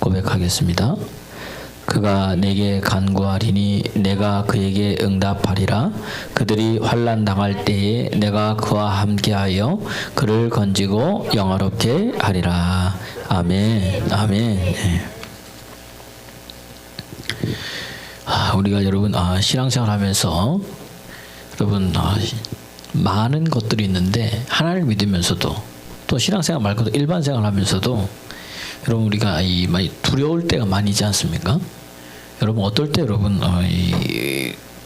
고백하겠습니다. 그가 내게 간구하리니 내가 그에게 응답하리라. 그들이 환난 당할 때에 내가 그와 함께하여 그를 건지고 영화롭게 하리라. 아멘. 아멘. 네. 우리가 여러분 신앙생활하면서 여러분 많은 것들이 있는데 하나님을 믿으면서도 또 신앙생활 말고도 일반생활하면서도 여러분 우리가 많이 두려울 때가 많이 있지 않습니까? 여러분 어떨 때 여러분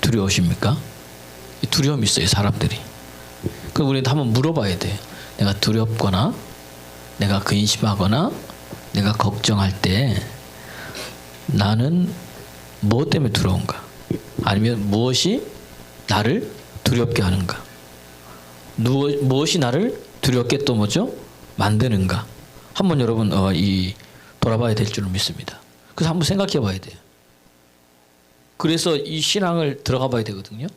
두려우십니까? 두려움이 있어요 사람들이. 그럼 우리는 한번 물어봐야 돼요. 내가 두렵거나 내가 근심하거나 내가 걱정할 때 나는 무엇 때문에 두려운가? 아니면 무엇이 나를 두렵게 하는가? 무엇이 나를 두렵게 또 뭐죠? 만드는가? 한번 여러분 돌아봐야 될 줄 믿습니다. 그래서 한번 생각해 봐야 돼요. 그래서 이 신앙을 들어가 봐야 되거든요.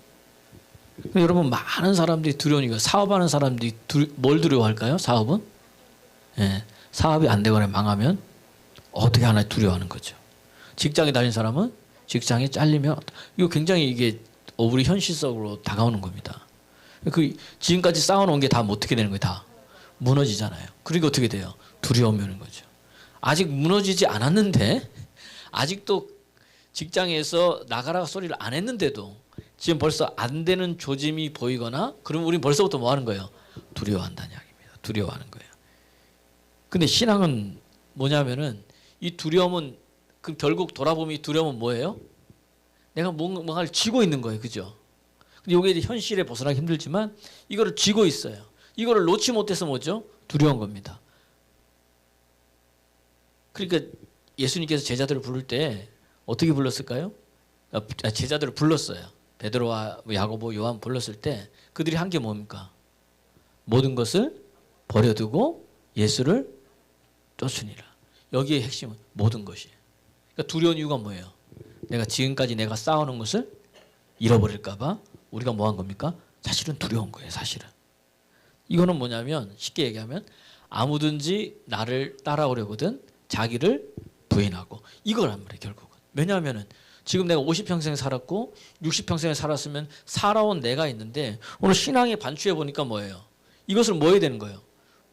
여러분 많은 사람들이 두려우니까 사업하는 사람들이 뭘 두려워할까요? 사업은? 예, 사업이 안 되거나 망하면 어떻게 하나 두려워하는 거죠. 직장에 다니는 사람은 직장에 잘리면 이거 굉장히 이게 우리 현실적으로 다가오는 겁니다. 그 지금까지 쌓아놓은 게 다 어떻게 되는 거예요? 다 무너지잖아요. 그러니까 어떻게 돼요? 두려움이 오는 거죠. 아직 무너지지 않았는데 아직도 직장에서 나가라 소리를 안 했는데도 지금 벌써 안 되는 조짐이 보이거나 그러면 우린 벌써부터 뭐 하는 거예요? 두려워한다는 이야기입니다. 두려워하는 거예요. 근데 신앙은 뭐냐면은 이 두려움은 그 결국 돌아보면 이 두려움은 뭐예요? 내가 뭔가를 쥐고 있는 거예요. 그죠? 근데 이게 현실에 벗어나기 힘들지만 이거를 쥐고 있어요. 이거를 놓지 못해서 뭐죠? 두려운 겁니다. 그러니까 예수님께서 제자들을 부를 때 어떻게 불렀을까요? 제자들을 불렀어요. 베드로와 야고보, 요한 불렀을 때 그들이 한 게 뭡니까? 모든 것을 버려두고 예수를 쫓으니라. 여기에 핵심은 모든 것이에요. 그러니까 두려운 이유가 뭐예요? 내가 지금까지 내가 쌓아놓은 것을 잃어버릴까 봐 우리가 뭐 한 겁니까? 사실은 두려운 거예요. 사실은. 이거는 뭐냐면 쉽게 얘기하면 아무든지 나를 따라오려거든 자기를 부인하고 이거란 말이에요. 결국은. 왜냐하면은 지금 내가 50평생 살았고 60평생을 살았으면 살아온 내가 있는데 오늘 신앙에 반추해 보니까 뭐예요? 이것을 뭐 해야 되는 거예요?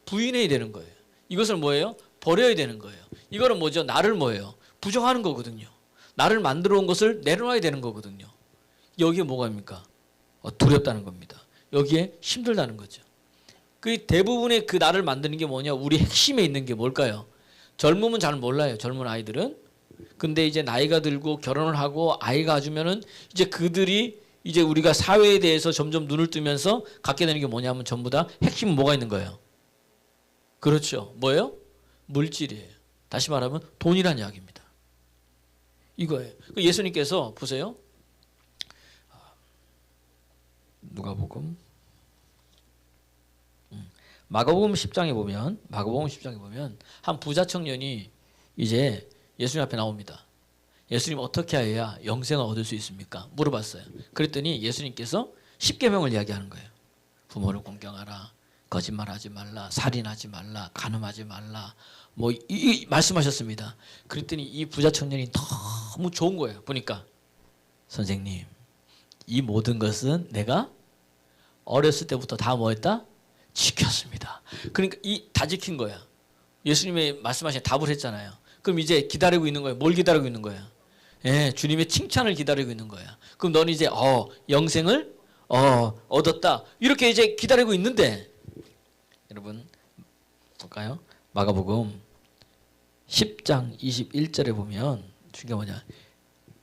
부인해야 되는 거예요. 이것을 뭐예요? 버려야 되는 거예요. 이거는 뭐죠? 나를 뭐예요? 부정하는 거거든요. 나를 만들어 온 것을 내려놔야 되는 거거든요. 여기에 뭐가입니까? 두렵다는 겁니다. 여기에 힘들다는 거죠. 그 대부분의 그 나를 만드는 게 뭐냐? 우리 핵심에 있는 게 뭘까요? 젊으면 잘 몰라요. 젊은 아이들은. 근데 이제 나이가 들고 결혼을 하고 아이가 가지면은 이제 그들이 이제 우리가 사회에 대해서 점점 눈을 뜨면서 갖게 되는 게 뭐냐면 전부 다 핵심은 뭐가 있는 거예요? 그렇죠. 뭐예요? 물질이에요. 다시 말하면 돈이란 이야기입니다. 이거예요. 예수님께서 보세요. 누가복음 마가복음 10장에 보면 한 부자 청년이 이제 예수님 앞에 나옵니다. 예수님 어떻게 해야 영생을 얻을 수 있습니까? 물어봤어요. 그랬더니 예수님께서 10계명을 이야기하는 거예요. 부모를 공경하라, 거짓말하지 말라, 살인하지 말라, 간음하지 말라, 뭐 이 말씀하셨습니다. 그랬더니 이 부자 청년이 너무 좋은 거예요. 보니까 선생님, 이 모든 것은 내가 어렸을 때부터 다 뭐했다? 지켰습니다. 그러니까 다 지킨 거야. 예수님의 말씀하신 답을 했잖아요. 그럼 이제 기다리고 있는 거예요. 뭘 기다리고 있는 거야? 예, 주님의 칭찬을 기다리고 있는 거야. 그럼 너는 이제 영생을 얻었다. 이렇게 이제 기다리고 있는데 여러분 볼까요? 마가복음 10장 21절에 보면 중요한 뭐냐?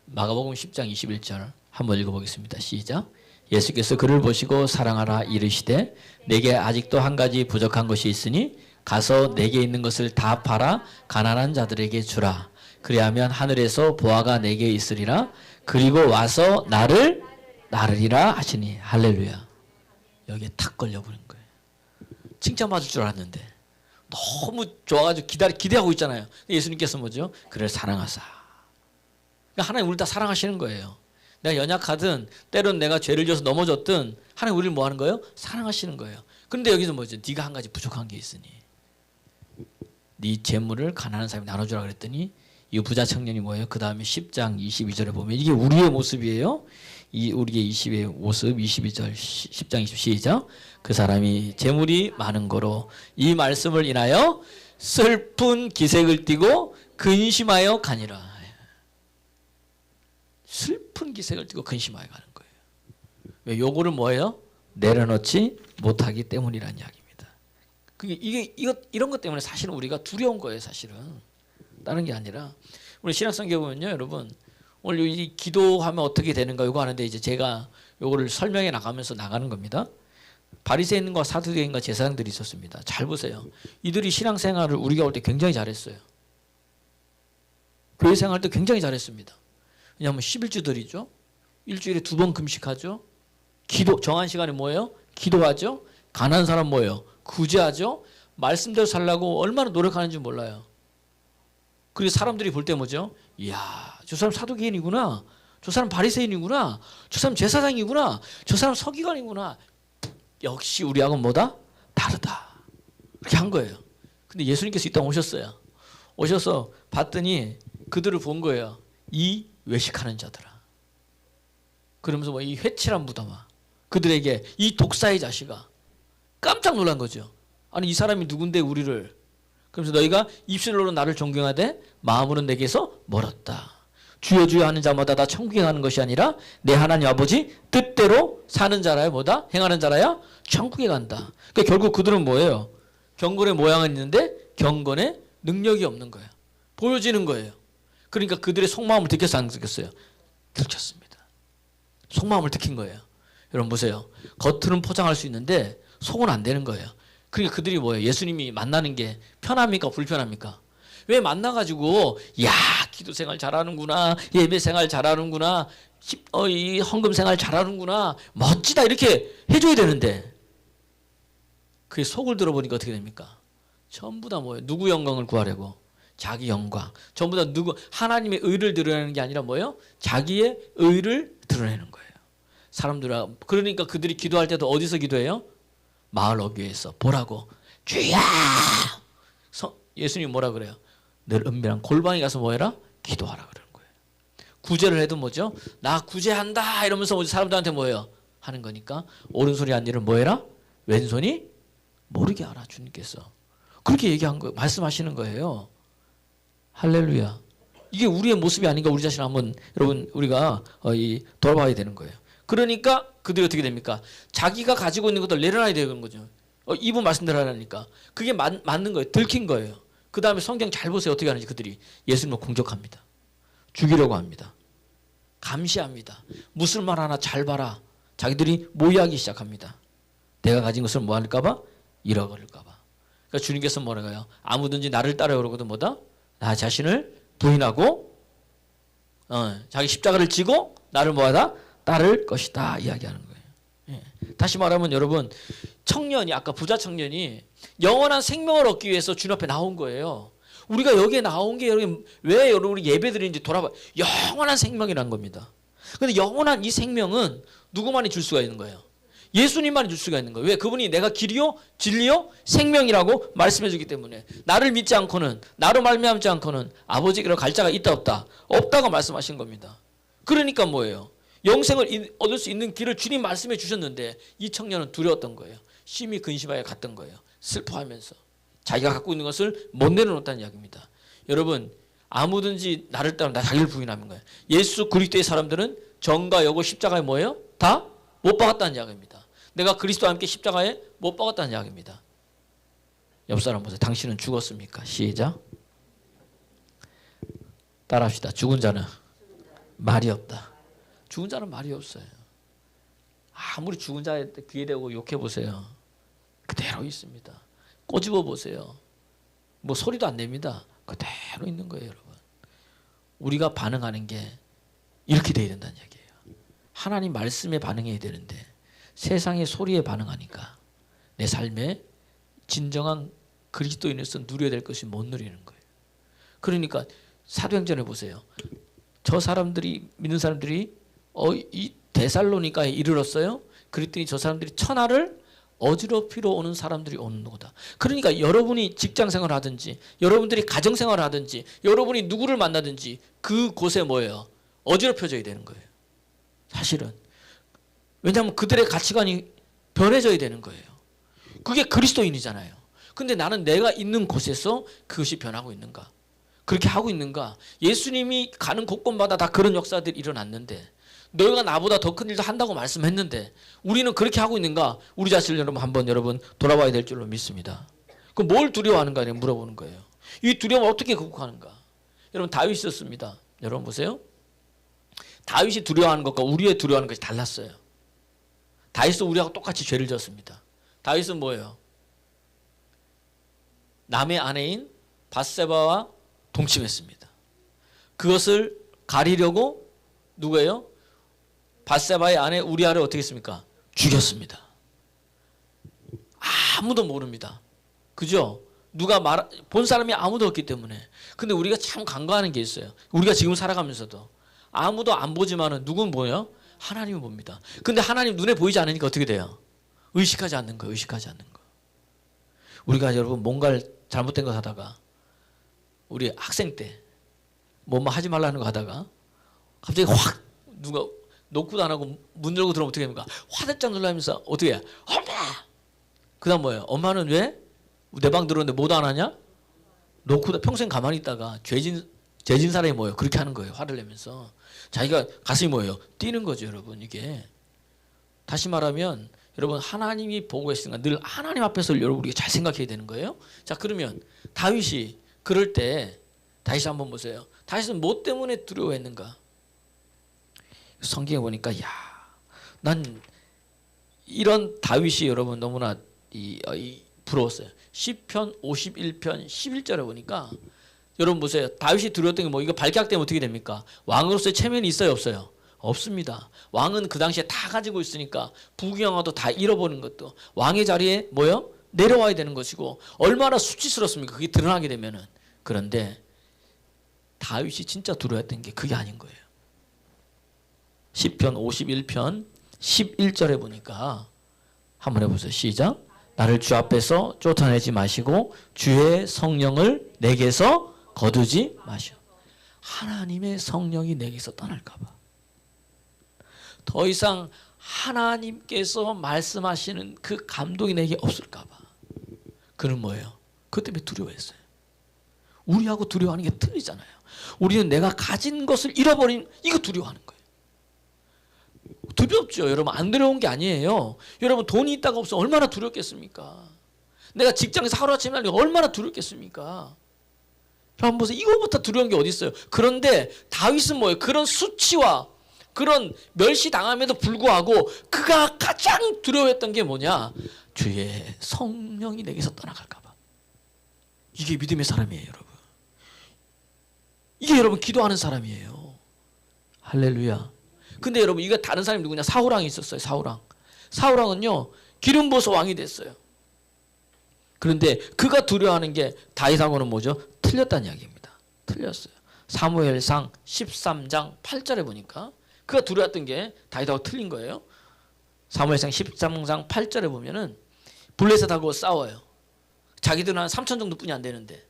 마가복음 10장 21절 한번 읽어보겠습니다. 시작. 예수께서 그를 보시고 사랑하라 이르시되 내게 아직도 한 가지 부족한 것이 있으니 가서 내게 있는 것을 다 팔아 가난한 자들에게 주라. 그리하면 하늘에서 보화가 내게 있으리라. 그리고 와서 나를 나르리라 하시니 할렐루야. 여기에 탁 걸려버린 거예요. 칭찬받을 줄 알았는데 너무 좋아가지고 기대하고 있잖아요. 예수님께서 뭐죠? 그를 사랑하사. 그러니까 하나님 우리를 다 사랑하시는 거예요. 내가 연약하든 때론 내가 죄를 져서 넘어졌든 하나님 우리를 뭐 하는 거예요? 사랑하시는 거예요. 그런데 여기서 뭐죠? 네가 한 가지 부족한 게 있으니 네 재물을 가난한 사람이 나눠주라 그랬더니 이 부자 청년이 뭐예요? 그 다음에 10장 22절에 보면 이게 우리의 모습이에요. 이 우리의 20의 모습 22절 10장 20 시작. 그 사람이 재물이 많은 거로 이 말씀을 인하여 슬픈 기색을 띠고 근심하여 가니라. 슬픈 기색을 띠고 근심하여 가는 거예요. 왜? 요거를 뭐예요? 내려놓지 못하기 때문이라는 이야기입니다. 이런 것 때문에 사실은 우리가 두려운 거예요. 사실은 다른 게 아니라 우리 신약성경 보면요, 여러분 오늘 이 기도하면 어떻게 되는가 이거 하는데 이제 제가 요거를 설명해 나가면서 나가는 겁니다. 바리새인과 사두개인과 제사장들이 있었습니다. 잘 보세요. 이들이 신앙생활을 우리가 올 때 굉장히 잘했어요. 교회 생활 때 굉장히 잘했습니다. 왜냐하면 11주 드리죠. 일주일에 2번 금식하죠. 기도 정한 시간에 뭐예요? 기도하죠. 가난한 사람 뭐예요? 구제하죠. 말씀대로 살라고 얼마나 노력하는지 몰라요. 그리고 사람들이 볼 때 뭐죠? 이야, 저 사람 사두개인이구나. 저 사람 바리새인이구나. 저 사람 제사장이구나. 저 사람 서기관이구나. 역시 우리하고는 뭐다? 다르다. 그렇게 한 거예요. 근데 예수님께서 이 땅 오셨어요. 오셔서 봤더니 그들을 본 거예요. 이 외식하는 자들아. 그러면서 뭐 이 회칠한 무덤아. 그들에게 이 독사의 자식아. 깜짝 놀란 거죠. 아니 이 사람이 누군데 우리를. 그러면서 너희가 입술로는 나를 존경하되 마음으로는 내게서 멀었다. 주여 주여 하는 자마다 다 천국에 가는 것이 아니라 내 하나님 아버지 뜻대로 사는 자라야 뭐다? 행하는 자라야 천국에 간다. 그러니까 결국 그들은 뭐예요? 경건의 모양은 있는데 경건의 능력이 없는 거예요. 보여지는 거예요. 그러니까 그들의 속마음을 들켰어요? 안 들켰어요? 들켰습니다. 속마음을 들킨 거예요. 여러분 보세요. 겉으로는 포장할 수 있는데 속은 안 되는 거예요. 그러니까 그들이 뭐예요? 예수님이 만나는 게 편합니까? 불편합니까? 왜 만나가지고 야 기도 생활 잘하는구나, 예배 생활 잘하는구나, 이 헌금 생활 잘하는구나, 멋지다 이렇게 해줘야 되는데 그게 속을 들어보니까 어떻게 됩니까? 전부 다 뭐예요? 누구 영광을 구하려고? 자기 영광. 전부 다 하나님의 의를 드러내는 게 아니라 뭐예요? 자기의 의를 드러내는 거예요. 사람들아, 그러니까 그들이 기도할 때도 어디서 기도해요? 마을 어귀에서 보라고. 주야! 예수님이 뭐라 그래요? 늘 은밀한 골방에 가서 뭐 해라? 기도하라 그러는 거예요. 구제를 해도 뭐죠? 나 구제한다 이러면서 사람들한테 뭐예요? 하는 거니까 오른손이 한 일을 뭐 해라? 왼손이 모르게 하라. 주님께서 그렇게 얘기한 거 말씀하시는 거예요. 할렐루야. 이게 우리의 모습이 아닌가 우리 자신 한번 여러분 우리가 돌아봐야 되는 거예요. 그러니까 그들이 어떻게 됩니까? 자기가 가지고 있는 것들 내려놔야 되는 거죠. 이분 말씀대로 하라니까. 그게 맞는 거예요. 들킨 거예요. 그 다음에 성경 잘 보세요. 어떻게 하는지. 그들이 예수님을 공격합니다. 죽이려고 합니다. 감시합니다. 무슨 말 하나 잘 봐라. 자기들이 모의하기 시작합니다. 내가 가진 것을 뭐 할까 봐? 잃어버릴까 봐. 그러니까 주님께서 뭐라고요? 아무든지 나를 따라오려거든 뭐다? 나 자신을 부인하고 자기 십자가를 지고 나를 뭐하다? 따를 것이다 이야기하는 거예요. 예. 다시 말하면 여러분 청년이 아까 부자 청년이 영원한 생명을 얻기 위해서 주님 앞에 나온 거예요. 우리가 여기에 나온 게 여러분 왜 여러분이 예배드리는지 돌아봐. 영원한 생명이라는 겁니다. 그런데 영원한 이 생명은 누구만이 줄 수가 있는 거예요? 예수님만이 줄 수가 있는 거예요. 왜? 그분이 내가 길이요 진리요 생명이라고 말씀해 주기 때문에 나를 믿지 않고는 나로 말미암지 않고는 아버지께로 갈 자가 있다 없다? 없다고 말씀하신 겁니다. 그러니까 뭐예요? 영생을 얻을 수 있는 길을 주님 말씀해 주셨는데 이 청년은 두려웠던 거예요. 심히 근심하여 갔던 거예요. 슬퍼하면서 자기가 갖고 있는 것을 못 내려놓았다는 이야기입니다. 여러분 아무든지 나를 따라 나 자기를 부인하는 거예요. 예수 그리스도의 사람들은 정과 여고 십자가에 뭐예요? 다 못 박았다는 이야기입니다. 내가 그리스도와 함께 십자가에 못 박았다는 이야기입니다. 옆 사람 보세요. 당신은 죽었습니까? 시작. 따라합시다. 죽은 자는 말이 없다. 죽은 자는 말이 없어요. 아무리 죽은 자에 귀에 대고 욕해 보세요. 그대로 있습니다. 꼬집어 보세요. 뭐 소리도 안 냅니다. 그대로 있는 거예요, 여러분. 우리가 반응하는 게 이렇게 돼야 된다는 얘기예요. 하나님 말씀에 반응해야 되는데 세상의 소리에 반응하니까 내 삶에 진정한 그리스도인으로서 누려야 될 것이 못 누리는 거예요. 그러니까 사도행전에 보세요. 저 사람들이 믿는 사람들이 이 데살로니가에 이르렀어요. 그랬더니 저 사람들이 천하를 어지럽히러 오는 사람들이 오는 거다. 그러니까 여러분이 직장생활을 하든지 여러분들이 가정생활을 하든지 여러분이 누구를 만나든지 그곳에 뭐예요? 어지럽혀져야 되는 거예요. 사실은. 왜냐하면 그들의 가치관이 변해져야 되는 거예요. 그게 그리스도인이잖아요. 근데 나는 내가 있는 곳에서 그것이 변하고 있는가? 그렇게 하고 있는가? 예수님이 가는 곳곳마다 다 그런 역사들이 일어났는데 너희가 나보다 더 큰 일도 한다고 말씀했는데 우리는 그렇게 하고 있는가? 우리 자신을 여러분 돌아봐야 될 줄로 믿습니다. 그럼 뭘 두려워하는가 물어보는 거예요. 이 두려움을 어떻게 극복하는가? 여러분 다윗이 있었습니다. 여러분 보세요. 다윗이 두려워하는 것과 우리의 두려워하는 것이 달랐어요. 다윗은 우리하고 똑같이 죄를 졌습니다. 다윗은 뭐예요? 남의 아내인 밧세바와 동침했습니다. 그것을 가리려고 누구예요? 밧세바의 아내 우리아를 어떻게 했습니까? 죽였습니다. 아무도 모릅니다. 그죠? 본 사람이 아무도 없기 때문에. 근데 우리가 참 간과하는 게 있어요. 우리가 지금 살아가면서도 아무도 안 보지만은 누군 보여요? 하나님은 봅니다. 근데 하나님 눈에 보이지 않으니까 어떻게 돼요? 의식하지 않는 거예요. 의식하지 않는 거. 우리가 여러분 뭔가를 잘못된 거 하다가 우리 학생 때 뭐 하지 말라는 거 하다가 갑자기 확 누가 노크도 안 하고 문 열고 들어오면 어떻게 됩니까? 화들짝 놀라면서 어떻게 해? 엄마! 그 다음 뭐예요? 엄마는 왜? 내 방 들어오는데 뭐도 안 하냐? 노크도 평생 가만히 있다가 죄진 사람이 뭐예요? 그렇게 하는 거예요. 화를 내면서. 자기가 가슴이 뭐예요? 뛰는 거죠, 여러분. 이게. 다시 말하면 여러분 하나님이 보고 계시니까 늘 하나님 앞에서 여러분 우리가 잘 생각해야 되는 거예요. 자, 그러면 다윗이 그럴 때 다윗 한번 보세요. 다윗은 뭐 때문에 두려워했는가? 성경에 보니까 난 이런 다윗이 여러분 너무나 부러웠어요. 시편 51편 11절에 보니까 여러분 보세요. 다윗이 두려웠던 게 뭐 이거 발각되면 어떻게 됩니까? 왕으로서의 체면이 있어요, 없어요? 없습니다. 왕은 그 당시에 다 가지고 있으니까 부귀영화도 다 잃어버린 것도 왕의 자리에 뭐요? 내려와야 되는 것이고 얼마나 수치스럽습니까? 그게 드러나게 되면은. 그런데 다윗이 진짜 두려워했던 게 그게 아닌 거예요. 시편 51편 11절에 보니까 한번 해보세요. 시작. 나를 주 앞에서 쫓아내지 마시고 주의 성령을 내게서 거두지 마시오. 하나님의 성령이 내게서 떠날까 봐. 더 이상 하나님께서 말씀하시는 그 감동이 내게 없을까 봐. 그는 뭐예요? 그것 때문에 두려워했어요. 우리하고 두려워하는 게 틀리잖아요. 우리는 내가 가진 것을 잃어버린 이거 두려워하는 거예요. 두렵죠. 여러분 안 두려운 게 아니에요. 여러분 돈이 있다가 없으면 얼마나 두렵겠습니까? 내가 직장에서 하루아침에 하는 게 얼마나 두렵겠습니까? 한번 보세요. 이거보다 두려운 게 어디 있어요? 그런데 다윗은 뭐예요? 그런 수치와 그런 멸시당함에도 불구하고 그가 가장 두려워했던 게 뭐냐? 주의 성령이 내게서 떠나갈까 봐. 이게 믿음의 사람이에요, 여러분. 이게 여러분 기도하는 사람이에요. 할렐루야. 근데 여러분 이거 다른 사람이 누구냐? 사울왕이 있었어요. 사울왕은요 기름 부어서 왕이 됐어요. 그런데 그가 두려워하는 게 다윗하고는 뭐죠? 틀렸다는 이야기입니다. 틀렸어요. 사무엘상 13장 8절에 보니까 그가 두려웠던 게 다윗하고 틀린 거예요. 사무엘상 13장 8절에 보면은 블레셋하고 싸워요. 자기들은 한 3천 정도뿐이 안 되는데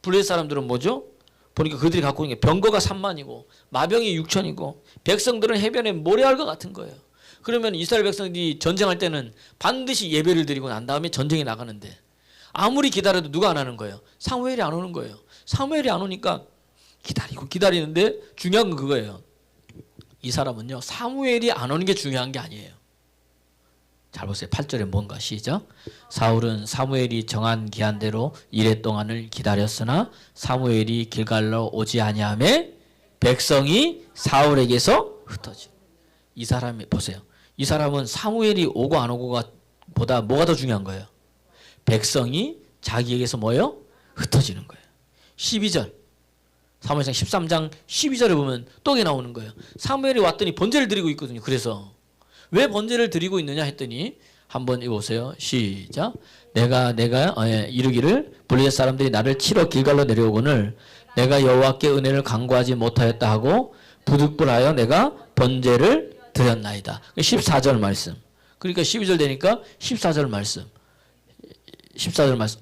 블레셋 사람들은 뭐죠? 보니까 그들이 갖고 있는 게 병거가 3만이고 마병이 6천이고 백성들은 해변에 모래알과 같은 거예요. 그러면 이스라엘 백성들이 전쟁할 때는 반드시 예배를 드리고 난 다음에 전쟁에 나가는데 아무리 기다려도 누가 안 하는 거예요? 사무엘이 안 오는 거예요. 사무엘이 안 오니까 기다리는데 중요한 건 그거예요. 이 사람은요 사무엘이 안 오는 게 중요한 게 아니에요. 잘 보세요. 8절에 뭔가 시작. 사울은 사무엘이 정한 기한대로 이레 동안을 기다렸으나 사무엘이 길갈로 오지 아니하매 백성이 사울에게서 흩어지. 이 사람이 보세요. 이 사람은 사무엘이 오고 안 오고가 보다 뭐가 더 중요한 거예요? 백성이 자기에게서 뭐예요? 흩어지는 거예요. 12절. 사무엘상 13장 12절에 보면 또 나오는 거예요. 사무엘이 왔더니 번제를 드리고 있거든요. 그래서 왜 번제를 드리고 있느냐 했더니 한번 보세요. 시작. 내가 이르기를 블레셋 사람들이 나를 치러 길갈로 내려오거늘 내가 여호와께 은혜를 간구하지 못하였다 하고 부득불하여 내가 번제를 드렸나이다. 14절 말씀. 그러니까 12절 되니까 14절 말씀. 14절 말씀.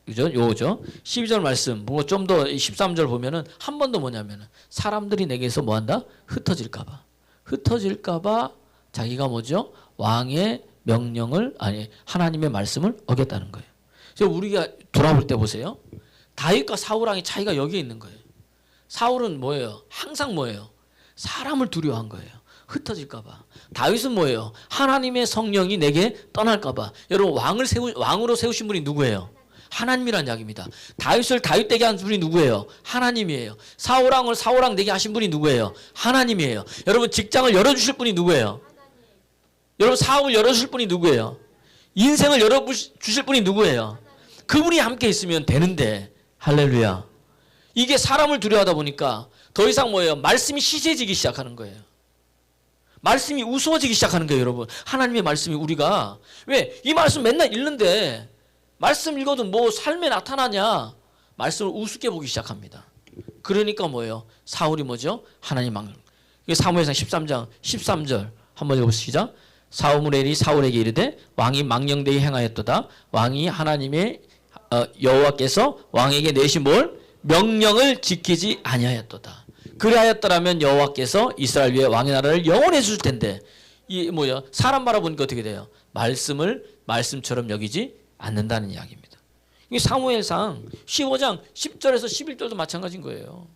그죠? 요거죠. 12절 말씀. 뭐 좀 더 13절 보면은 한 번 더 뭐냐면은 사람들이 내게서 뭐 한다? 흩어질까 봐. 흩어질까 봐 자기가 뭐죠? 왕의 명령을 하나님의 말씀을 어겼다는 거예요. 그래서 우리가 돌아볼 때 보세요. 다윗과 사울 왕의 차이가 여기에 있는 거예요. 사울은 뭐예요? 항상 뭐예요? 사람을 두려워한 거예요. 흩어질까 봐. 다윗은 뭐예요? 하나님의 성령이 내게 떠날까 봐. 여러분 왕으로 세우신 분이 누구예요? 하나님이란 이야기입니다. 다윗을 다윗 되게 한 분이 누구예요? 하나님이에요. 사울왕을 사울왕 되게 하신 분이 누구예요? 하나님이에요. 여러분 직장을 열어주실 분이 누구예요? 여러분 사업을 열어주실 분이 누구예요? 인생을 열어주실 분이 누구예요? 그분이 함께 있으면 되는데 할렐루야. 이게 사람을 두려워하다 보니까 더 이상 뭐예요? 말씀이 시세지기 시작하는 거예요. 말씀이 우스워지기 시작하는 거예요, 여러분. 하나님의 말씀이 우리가 왜 이 말씀 맨날 읽는데 말씀 읽어도 뭐 삶에 나타나냐? 말씀을 우습게 보기 시작합니다. 그러니까 뭐예요? 사울이 뭐죠? 하나님 망령. 사무엘상 13장 13절 한번 읽어보시죠. 사무엘이 사울에게 이르되 왕이 망령되이 행하였도다. 왕이 하나님의 여호와께서 왕에게 내신 뭘? 명령을 지키지 아니하였도다. 그리하였더라면 여호와께서 이스라엘 위에 왕의 나라를 영원히 해줄 텐데 이 뭐야? 사람 바라보니까 어떻게 돼요? 말씀을 말씀처럼 여기지 않는다는 이야기입니다. 이게 사무엘상 15장 10절에서 11절도 마찬가지인 거예요.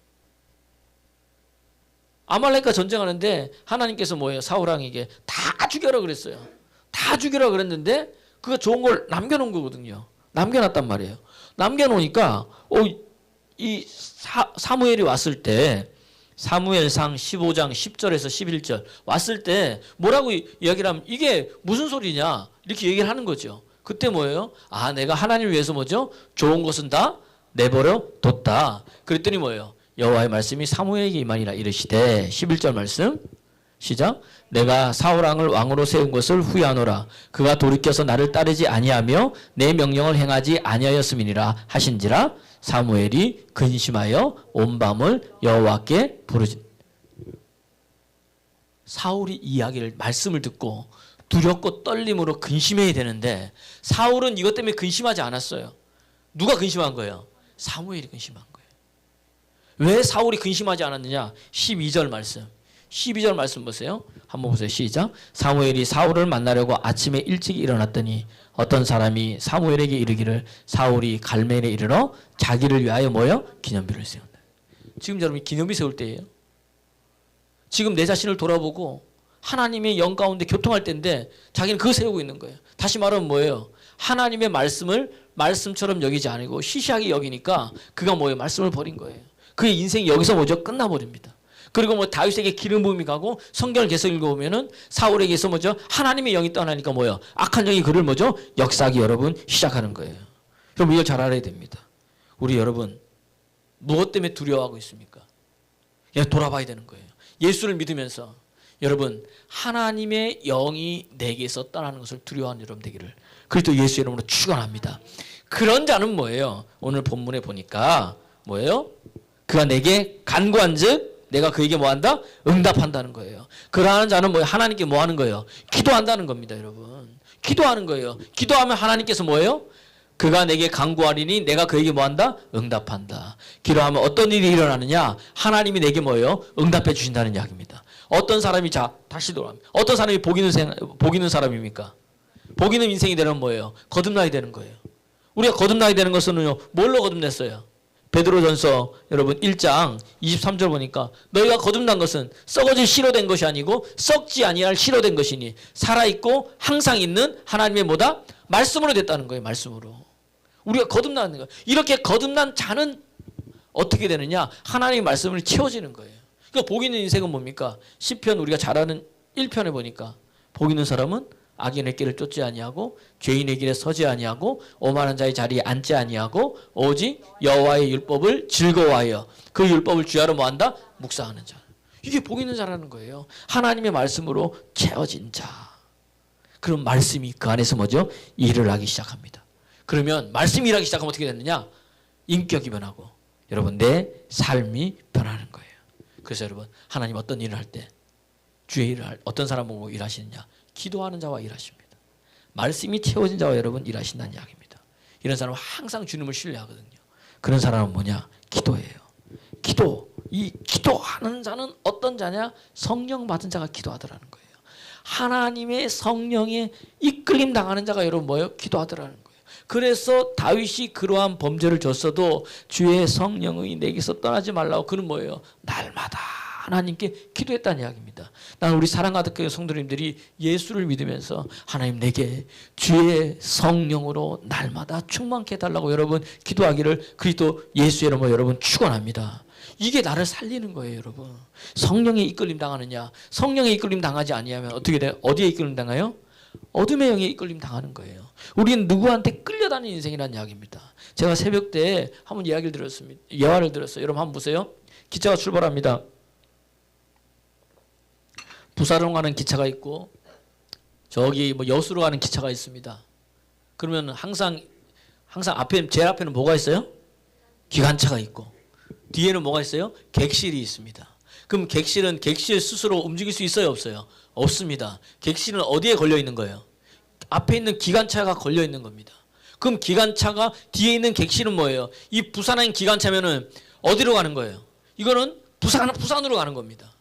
아말렉과 전쟁하는데 하나님께서 뭐예요? 사울왕에게 다 죽여라 그랬어요. 다 죽여라 그랬는데 그거 좋은 걸 남겨놓은 거거든요. 남겨놨단 말이에요. 남겨놓으니까 이 사무엘이 왔을 때 사무엘상 15장 10절에서 11절 왔을 때 뭐라고 이야기를 하면 이게 무슨 소리냐 이렇게 얘기를 하는 거죠. 그때 뭐예요? 내가 하나님을 위해서 뭐죠? 좋은 것은 다 내버려 뒀다. 그랬더니 뭐예요? 여호와의 말씀이 사무엘에게 임하니라 이르시되 11절 말씀 시작. 내가 사울왕을 왕으로 세운 것을 후회하노라. 그가 돌이켜서 나를 따르지 아니하며 내 명령을 행하지 아니하였음이니라 하신지라. 사무엘이 근심하여 온 밤을 여호와께 부르지. 사울이 이 이야기를 말씀을 듣고 두렵고 떨림으로 근심해야 되는데 사울은 이것 때문에 근심하지 않았어요. 누가 근심한 거예요? 사무엘이 근심한 거예요. 왜 사울이 근심하지 않았느냐? 12절 말씀. 12절 말씀 보세요. 한번 보세요. 시작. 사무엘이 사울을 만나려고 아침에 일찍 일어났더니 어떤 사람이 사무엘에게 이르기를 사울이 갈멜에 이르러 자기를 위하여 뭐요? 기념비를 세운다. 지금 여러분이 기념비 세울 때예요. 지금 내 자신을 돌아보고 하나님의 영 가운데 교통할 때인데 자기는 그거 세우고 있는 거예요. 다시 말하면 뭐예요? 하나님의 말씀을 말씀처럼 여기지 않고 시시하게 여기니까 그가 뭐예요? 말씀을 버린 거예요. 그의 인생이 여기서 뭐죠? 끝나버립니다. 그리고 뭐 다윗에게 기름 부음이 가고 성경을 계속 읽어보면은 사울에게서 뭐죠? 하나님의 영이 떠나니까 뭐예요? 악한 영이 그를 뭐죠? 역사하기 여러분 시작하는 거예요. 그럼 이걸 잘 알아야 됩니다. 우리 여러분 무엇 때문에 두려워하고 있습니까? 돌아봐야 되는 거예요. 예수를 믿으면서 여러분 하나님의 영이 내게서 떠나는 것을 두려워하는 여러분 되기를 그리스도 예수 이름으로 축원합니다. 그런 자는 뭐예요? 오늘 본문에 보니까 뭐예요? 그가 내게 간구한즉 내가 그에게 뭐한다? 응답한다는 거예요. 그러한 자는 뭐예요? 하나님께 뭐하는 거예요? 기도한다는 겁니다, 여러분. 기도하는 거예요. 기도하면 하나님께서 뭐예요? 그가 내게 간구하리니 내가 그에게 뭐한다? 응답한다. 기도하면 어떤 일이 일어나느냐? 하나님이 내게 뭐예요? 응답해 주신다는 이야기입니다. 어떤 사람이 다시 돌아갑니다. 어떤 사람이 복 있는 사람입니까? 복 있는 인생이 되는 뭐예요? 거듭나야 되는 거예요. 우리가 거듭나야 되는 것은요, 뭘로 거듭냈어요? 베드로전서 여러분 1장 23절 보니까 너희가 거듭난 것은 썩어질 씨로 된 것이 아니고 썩지 아니할 씨로 된 것이니 살아있고 항상 있는 하나님의 뭐다? 말씀으로 됐다는 거예요. 말씀으로. 우리가 거듭나는 거예요. 이렇게 거듭난 자는 어떻게 되느냐? 하나님의 말씀을 채워지는 거예요. 그러니까 복 있는 인생은 뭡니까? 시편 우리가 잘 아는 1편에 보니까 복 있는 사람은 악인의 길을 쫓지 아니하고 죄인의 길에 서지 아니하고 오만한 자의 자리에 앉지 아니하고 오직 여호와의 율법을 즐거워하여 그 율법을 주야로 뭐한다? 묵상하는 자. 이게 복 있는 자라는 거예요. 하나님의 말씀으로 채워진 자. 그럼 말씀이 그 안에서 뭐죠? 일을 하기 시작합니다. 그러면 말씀이 일하기 시작하면 어떻게 되느냐? 인격이 변하고 여러분 내 삶이 변하는 거예요. 그래서 여러분 하나님 어떤 일을 할 때 주의 일을 어떤 사람 보고 일하시느냐? 기도하는 자와 일하십니다. 말씀이 채워진 자와 여러분 일하신다는 이야기입니다. 이런 사람은 항상 주님을 신뢰하거든요. 그런 사람은 뭐냐? 기도예요. 기도. 이 기도하는 자는 어떤 자냐? 성령 받은 자가 기도하더라는 거예요. 하나님의 성령에 이끌림 당하는 자가 여러분 뭐예요? 기도하더라는 거예요. 그래서 다윗이 그러한 범죄를 졌어도 주의 성령이 내게서 떠나지 말라고 그는 뭐예요? 날마다 하나님께 기도했다는 이야기입니다. 나는 우리 사랑하는 교회 성도님들이 예수를 믿으면서 하나님 내게 주의 성령으로 날마다 충만케 해달라고 여러분 기도하기를 그리스도 예수의 이름으로 여러분 축원합니다. 이게 나를 살리는 거예요, 여러분. 성령에 이끌림 당하느냐? 성령에 이끌림 당하지 아니하면 어떻게 돼요? 어디에 이끌림 당해요? 어둠의 영에 이끌림 당하는 거예요. 우리는 누구한테 끌려다니는 인생이라는 이야기입니다. 제가 새벽 때 한번 이야기를 들었습니다. 예화를 들었어요. 여러분 한번 보세요. 기차가 출발합니다. 부산으로 가는 기차가 있고 저기 뭐 여수로 가는 기차가 있습니다. 그러면 항상 앞에 제일 앞에는 뭐가 있어요? 기관차가 있고 뒤에는 뭐가 있어요? 객실이 있습니다. 그럼 객실 스스로 움직일 수 있어요, 없어요? 없습니다. 객실은 어디에 걸려 있는 거예요? 앞에 있는 기관차가 걸려 있는 겁니다. 그럼 기관차가 뒤에 있는 객실은 뭐예요? 이 부산행 기관차면은 어디로 가는 거예요? 이거는 부산으로 가는 겁니다.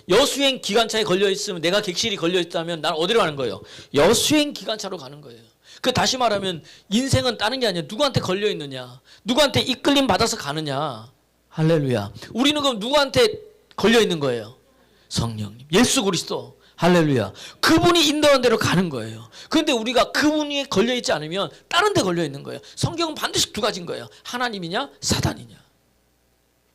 여수행 기관차에 걸려 있으면 내가 객실이 걸려 있다면 난 어디로 가는 거예요? 여수행 기관차로 가는 거예요. 그 다시 말하면 인생은 다른 게 아니야. 누구한테 걸려 있느냐? 누구한테 이끌림 받아서 가느냐? 할렐루야. 우리는 그럼 누구한테 걸려 있는 거예요? 성령님, 예수 그리스도. 할렐루야. 그분이 인도하는 대로 가는 거예요. 그런데 우리가 그분이 걸려 있지 않으면 다른 데 걸려 있는 거예요. 성경은 반드시 두 가지인 거예요. 하나님이냐 사단이냐.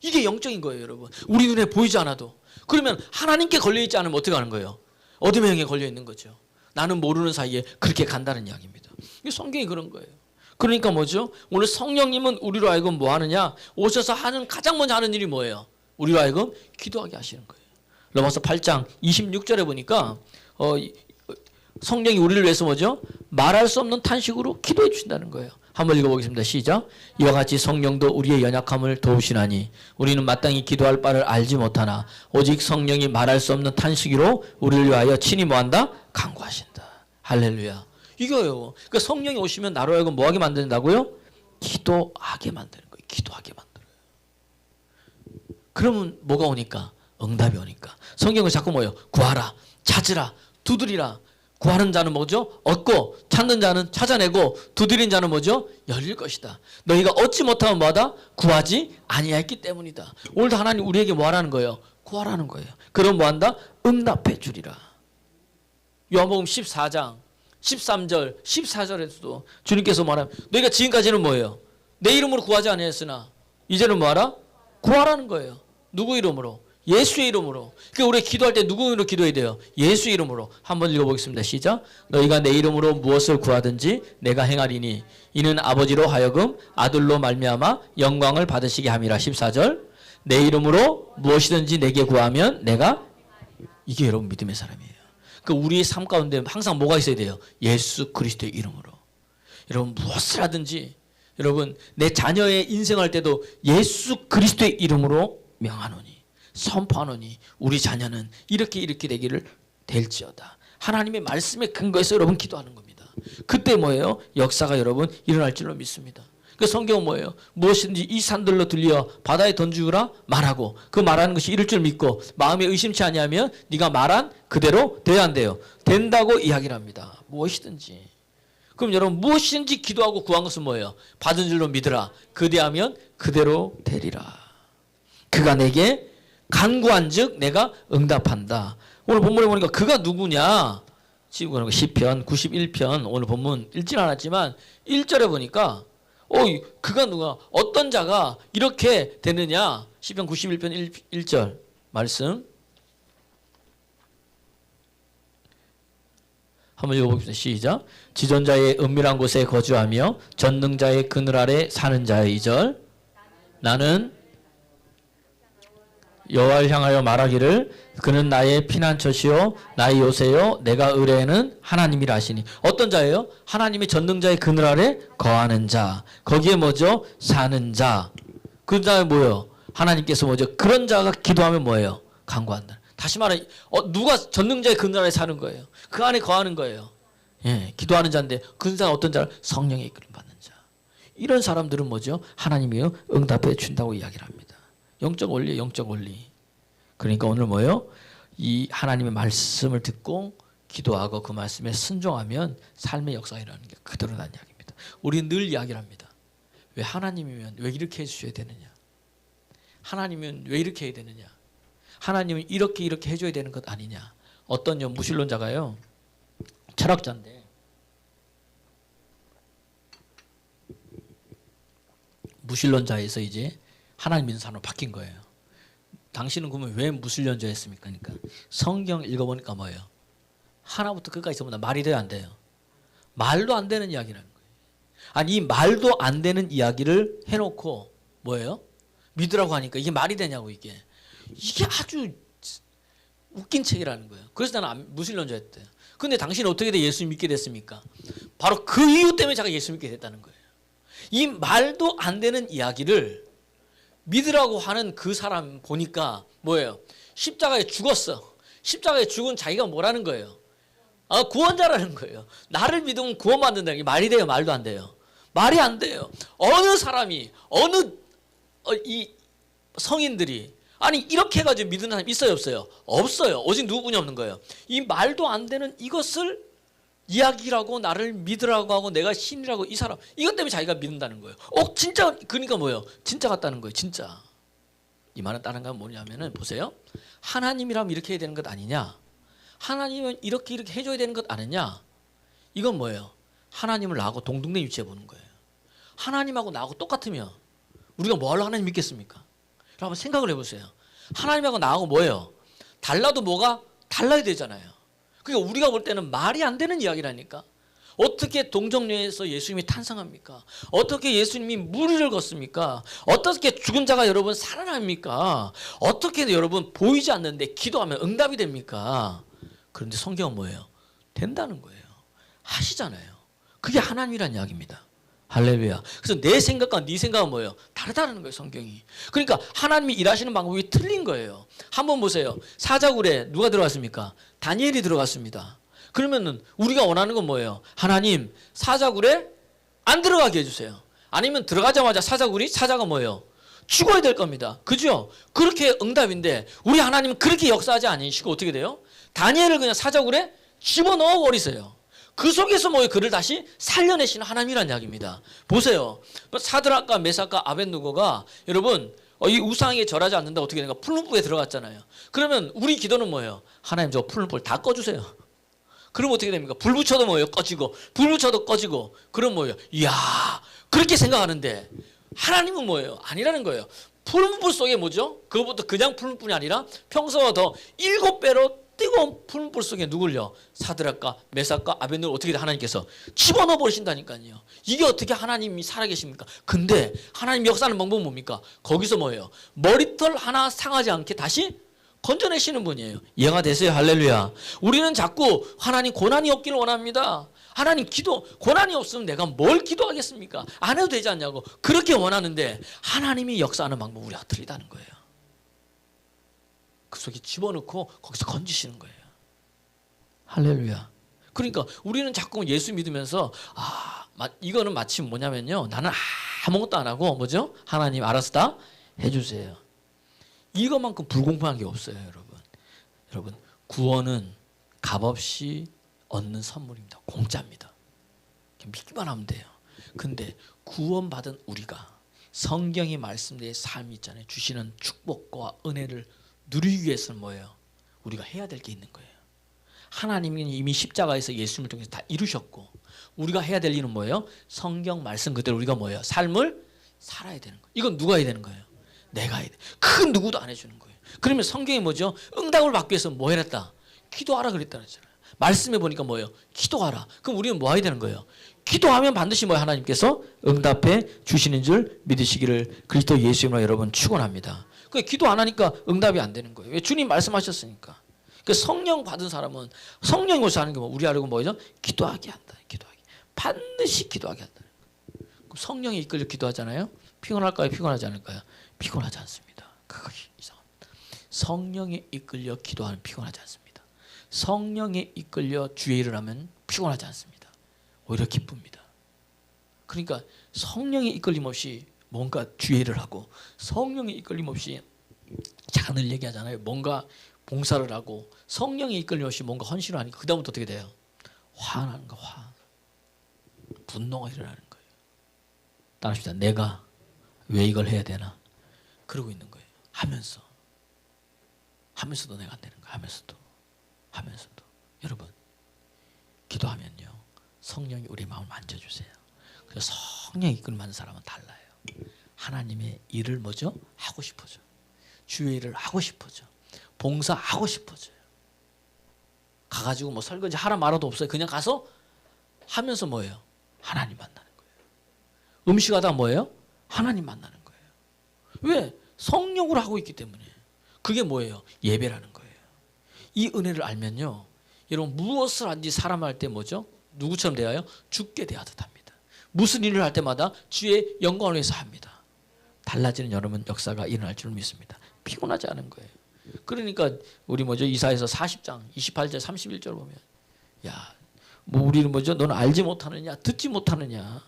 이게 영적인 거예요, 여러분. 우리 눈에 보이지 않아도. 그러면 하나님께 걸려 있지 않으면 어떻게 하는 거예요? 어둠의 영에 걸려 있는 거죠. 나는 모르는 사이에 그렇게 간다는 이야기입니다. 이게 성경이 그런 거예요. 그러니까 뭐죠? 오늘 성령님은 우리로 하여금 뭐 하느냐? 오셔서 가장 먼저 하는 일이 뭐예요? 우리로 하여금 기도하게 하시는 거예요. 로마서 8장 26절에 보니까 성령이 우리를 위해서 뭐죠? 말할 수 없는 탄식으로 기도해 주신다는 거예요. 한번 읽어보겠습니다. 시작. 이와 같이 성령도 우리의 연약함을 도우시나니 우리는 마땅히 기도할 바를 알지 못하나 오직 성령이 말할 수 없는 탄식으로 우리를 위하여 친히 뭐한다? 간구하신다. 할렐루야. 이거예요. 그러니까 성령이 오시면 나로 하여금 뭐하게 만든다고요? 기도하게 만드는 거예요. 기도하게 만들어요. 그러면 뭐가 오니까? 응답이 오니까. 성경은 자꾸 뭐예요? 구하라, 찾으라, 두드리라. 구하는 자는 뭐죠? 얻고, 찾는 자는 찾아내고, 두드린 자는 뭐죠? 열릴 것이다. 너희가 얻지 못하면 뭐하다? 구하지 아니했기 때문이다. 오늘도 하나님 우리에게 뭐 하라는 거예요? 구하라는 거예요. 그럼 뭐한다? 응답해 주리라. 요한복음 14장 13절 14절에서도 주님께서 말하면 너희가 지금까지는 뭐예요? 내 이름으로 구하지 아니했으나 이제는 뭐하라? 구하라는 거예요. 누구 이름으로? 예수의 이름으로. 그러니까 우리 기도할 때 누구 이름으로 기도해야 돼요? 예수 이름으로. 한번 읽어보겠습니다. 시작. 너희가 내 이름으로 무엇을 구하든지 내가 행하리니 이는 아버지로 하여금 아들로 말미암아 영광을 받으시게 함이라. 14절. 내 이름으로 무엇이든지 내게 구하면 내가. 이게 여러분 믿음의 사람이에요. 그러니까 우리의 삶 가운데 항상 뭐가 있어야 돼요? 예수 그리스도의 이름으로. 여러분 무엇을 하든지 여러분 내 자녀의 인생할 때도 예수 그리스도의 이름으로 명하노니 선포하노니 우리 자녀는 이렇게 되기를 될지어다. 하나님의 말씀에 근거해서 여러분 기도하는 겁니다. 그때 뭐예요? 역사가 여러분 일어날 줄로 믿습니다. 그 성경은 뭐예요? 무엇이든지 이 산들로 들려 바다에 던지우라 말하고 그 말하는 것이 이룰 줄 믿고 마음에 의심치 아니하면 네가 말한 그대로 돼야 한대요. 된다고 이야기를 합니다. 무엇이든지. 그럼 여러분 무엇이든지 기도하고 구한 것은 뭐예요? 받은 줄로 믿으라. 그대하면 그대로 되리라. 그가 내게 간구한즉 내가 응답한다. 오늘 본문에 보니까 그가 누구냐? 지금 시편 91편 오늘 본문 읽진 않았지만 1절에 보니까 그가 누가 어떤 자가 이렇게 되느냐? 시편 91편 1절 말씀 한번 읽어보겠습니다. 시작. 지존자의 은밀한 곳에 거주하며 전능자의 그늘 아래 사는 자의 2절 나는 여호와를 향하여 말하기를 그는 나의 피난처시요 나의 요새요 내가 의뢰하는 하나님이라 하시니. 어떤 자예요? 하나님의 전능자의 그늘 아래 거하는 자. 거기에 뭐죠? 사는 자. 그 다음에 뭐예요? 하나님께서 뭐죠? 그런 자가 기도하면 뭐예요? 간구한다. 다시 말해 누가 전능자의 그늘 아래 사는 거예요? 그 안에 거하는 거예요. 예, 기도하는 자인데 근사가 어떤 자를 성령의 이끌림 받는 자. 이런 사람들은 뭐죠? 하나님이 응답해 준다고 이야기를 합니다. 영적 원리, 영적 원리. 그러니까 오늘 뭐예요? 이 하나님의 말씀을 듣고 기도하고 그 말씀에 순종하면 삶의 역사가 일어나는 게 그대로 난 이야기입니다. 우리는 늘 이야기를 합니다. 왜 하나님이면 왜 이렇게 해주셔야 되느냐? 하나님은 왜 이렇게 해야 되느냐? 하나님은 이렇게 해줘야 되는 것 아니냐? 어떤 무신론자가요, 철학자인데 무신론자에서 이제 하나님 믿는 사람으로 바뀐 거예요. 당신은 그러면 왜 무신론자였습니까? 그러니까 성경 읽어보니까 뭐예요? 하나부터 끝까지 전부 다 말이 돼요, 안 돼요? 말도 안 되는 이야기라는 거예요. 아니 이 말도 안 되는 이야기를 해놓고 뭐예요? 믿으라고 하니까 이게 말이 되냐고. 이게 아주 웃긴 책이라는 거예요. 그래서 나는 무신론자였대요. 근데 당신은 어떻게 돼 예수 믿게 됐습니까? 바로 그 이유 때문에 제가 예수 믿게 됐다는 거예요. 이 말도 안 되는 이야기를 믿으라고 하는 그 사람 보니까 뭐예요? 십자가에 죽었어. 십자가에 죽은 자기가 뭐라는 거예요? 구원자라는 거예요. 나를 믿으면 구원받는다는 게 말이 돼요? 말도 안 돼요? 말이 안 돼요. 어느 사람이 이 성인들이 아니 이렇게 해가지고 믿는 사람 있어요 없어요? 없어요. 오직 누구뿐이 없는 거예요. 이 말도 안 되는 이것을 이야기라고 나를 믿으라고 하고 내가 신이라고 이 사람 이것 때문에 자기가 믿는다는 거예요. 진짜 그러니까 뭐예요? 진짜 같다는 거예요. 진짜. 이 말은 다른 건 뭐냐면은 보세요. 하나님이라면 이렇게 해야 되는 것 아니냐? 하나님은 이렇게 해줘야 되는 것 아니냐? 이건 뭐예요? 하나님을 나하고 동등된 위치에 보는 거예요. 하나님하고 나하고 똑같으면 우리가 뭐하러 하나님 믿겠습니까? 한번 생각을 해보세요. 하나님하고 나하고 뭐예요? 달라도 뭐가 달라야 되잖아요. 그러니까 우리가 볼 때는 말이 안 되는 이야기라니까. 어떻게 동정녀에서 예수님이 탄생합니까? 어떻게 예수님이 무리를 걷습니까? 어떻게 죽은 자가 여러분 살아납니까? 어떻게 여러분 보이지 않는데 기도하면 응답이 됩니까? 그런데 성경은 뭐예요? 된다는 거예요. 하시잖아요. 그게 하나님이란 이야기입니다. 할렐루야. 그래서 내 생각과 네 생각은 뭐예요? 다르다는 거예요, 성경이. 그러니까 하나님이 일하시는 방법이 틀린 거예요. 한번 보세요. 사자굴에 누가 들어갔습니까? 다니엘이 들어갔습니다. 그러면은 우리가 원하는 건 뭐예요? 하나님, 사자굴에 안 들어가게 해주세요. 아니면 들어가자마자 사자가 뭐예요? 죽어야 될 겁니다. 그죠? 그렇게 응답인데 우리 하나님은 그렇게 역사하지 않으시고 어떻게 돼요? 다니엘을 그냥 사자굴에 집어넣어 버리세요. 그 속에서 뭐예요? 그를 다시 살려내시는 하나님이라는 이야기입니다. 보세요. 사드락과 메삭과 아벳느고가 여러분 이 우상에 절하지 않는다 어떻게 되는가? 푸른 불에 들어갔잖아요. 그러면 우리 기도는 뭐예요? 하나님 저 푸른 불 다 꺼주세요. 그럼 어떻게 됩니까? 불 붙여도 뭐예요? 꺼지고 불 붙여도 꺼지고. 그럼 뭐예요? 이야 그렇게 생각하는데 하나님은 뭐예요? 아니라는 거예요. 푸른 불 속에 뭐죠? 그것부터 그냥 푸른 불이 아니라 평소와 더 7배로 뜨거운 푸른 불 속에 누굴요? 사드락과 메삭과 아벳느고를 어떻게 하나님께서 집어넣어 버리신다니까요. 이게 어떻게 하나님이 살아계십니까? 근데 하나님 역사하는 방법은 뭡니까? 거기서 뭐예요? 머리털 하나 상하지 않게 다시 건져내시는 분이에요. 이해가 되세요? 할렐루야. 우리는 자꾸 하나님 고난이 없기를 원합니다. 하나님 고난이 없으면 내가 뭘 기도하겠습니까? 안 해도 되지 않냐고 그렇게 원하는데 하나님이 역사하는 방법은 우리가 틀리다는 거예요. 그 속에 집어넣고 거기서 건지시는 거예요. 할렐루야. 그러니까 우리는 자꾸 예수 믿으면서 이거는 마치 뭐냐면요. 나는 아무것도 안 하고 뭐죠? 하나님 알아서 다 해주세요. 이것만큼 불공평한 게 없어요, 여러분. 여러분 구원은 값없이 얻는 선물입니다. 공짜입니다. 믿기만 하면 돼요. 근데 구원받은 우리가 성경이 말씀대로 삶이 있잖아요. 주시는 축복과 은혜를 누리기 위해서는 뭐예요? 우리가 해야 될 게 있는 거예요. 하나님이 이미 십자가에서 예수님을 통해서 다 이루셨고 우리가 해야 될 일은 뭐예요? 성경 말씀 그대로 우리가 뭐예요? 삶을 살아야 되는 거예요. 이건 누가 해야 되는 거예요? 내가 해야 돼. 그 누구도 안 해주는 거예요. 그러면 성경이 뭐죠? 응답을 받기 위해서 뭐 해냈다? 기도하라 그랬다 그랬잖아요. 말씀해 보니까 뭐예요? 기도하라. 그럼 우리는 뭐 해야 되는 거예요? 기도하면 반드시 뭐예요? 하나님께서 응답해 주시는 줄 믿으시기를 그리스도 예수님으로 여러분 축원합니다. 그 기도 안 하니까 응답이 안 되는 거예요. 왜? 주님 말씀하셨으니까. 그 성령 받은 사람은 성령이 오셔서 하는 게 뭐 우리 하려고 뭐죠? 기도하게 한다. 기도하게. 반드시 기도하게 한다. 그럼 성령이 이끌려 기도하잖아요. 피곤할까요? 피곤하지 않을까요? 피곤하지 않습니다. 그것이 이상합니다. 성령에 이끌려 기도하는 피곤하지 않습니다. 성령에 이끌려 주의 일을 하면 피곤하지 않습니다. 오히려 기쁩니다. 그러니까 성령의 이끌림 없이 뭔가 주의를 하고 성령의 이끌림 없이 제가 늘 얘기하잖아요. 뭔가 봉사를 하고 성령의 이끌림 없이 뭔가 헌신을 하니까 그 다음부터 어떻게 돼요? 화나는 거, 화. 분노가 일어나는 거예요. 따라합시다. 내가 왜 이걸 해야 되나? 그러고 있는 거예요. 하면서도 내가 안 되는 거예요. 하면서도. 여러분, 기도하면요. 성령이 우리 마음을 만져주세요. 그래서 성령이 이끌만 사람은 달라요. 하나님의 일을 뭐죠? 하고 싶어져. 주의 일을 하고 싶어져. 봉사하고 싶어져요. 가가지고 뭐 설거지 하라 말아도 없어요. 그냥 가서 하면서 뭐예요? 하나님 만나는 거예요. 음식하다 뭐예요? 하나님 만나는 거예요. 왜? 성령으로 하고 있기 때문에. 그게 뭐예요? 예배라는 거예요. 이 은혜를 알면요. 여러분 무엇을 하든지 사람 할 때 뭐죠? 누구처럼 대하여? 주께 대하듯 합니다. 무슨 일을 할 때마다 주의 영광을 위해서 합니다. 달라지는 여러분 역사가 일어날 줄 믿습니다. 피곤하지 않은 거예요. 그러니까 우리 뭐죠? 이사야서 40장 28절 31절 보면 야, 뭐 우리는 뭐죠? 너는 알지 못하느냐? 듣지 못하느냐?